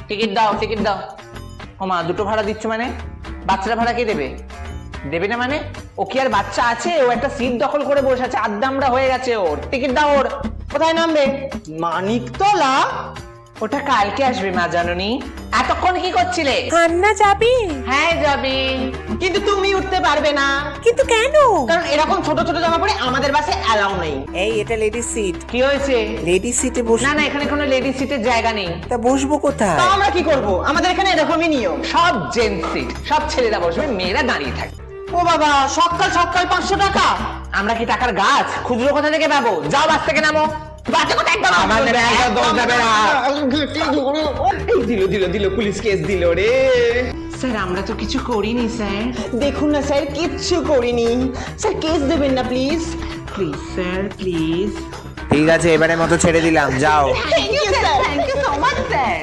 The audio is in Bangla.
টিকিট দাও, টিকিট দাও। ও মা, দুটো ভাড়া দিচ্ছ মানে? বাচ্চারা ভাড়া কে দেবে? দেবে না মানে? ও কি আর বাচ্চা আছে? ও একটা সিট দখল করে বসে আছে, আদ্দামরা হয়ে গেছে ওর। টিকিট দাও ওর। কোথায় নামবে? মানিকতলা? ওটা কালকে আসবে মা জাননী। এতক্ষণ কি করছিলে? কান্না যাবে? হ্যাঁ যাবি। কিন্তু তুমি উঠতে পারবে না, কিন্তু কেন? কারণ এরকম ছোট ছোট জামা পরে আমাদের বাসে অ্যালাউ নেই। এই এটা লেডিস সিট। কি হয়েছে? লেডিস সিটে বস। না না, এখানে কোনো লেডিস সিটের জায়গা নেই। তা বসবো কোথায়? তা আমরা কি করব? আমাদের এখানে এরকমই নিয়ম। সব জেন্টস সিট, সব ছেলেরা বসবে, মেয়েরা দাঁড়িয়ে থাকে। ও বাবা, সকাল সকাল 500 টাকা? আমরা কি টাকার গাছ? খুচরো কোথা থেকে পাবো? যাও বাস থেকে নামো। বাচ্চা কোথায়? একদম আমার আমার ব্যাগ আর দশ যাবে না। এই দিল পুলিশ কেস দিল রে। স্যার আমরা তো কিছু করিনি স্যার। দেখুন না স্যার, কিচ্ছু করিনি স্যার, কেস দেবেন না প্লিজ। Please sir, please. ঠিক আছে, এবারে মতো ছেড়ে দিলাম, যাও। Thank you sir. Thank you so much sir.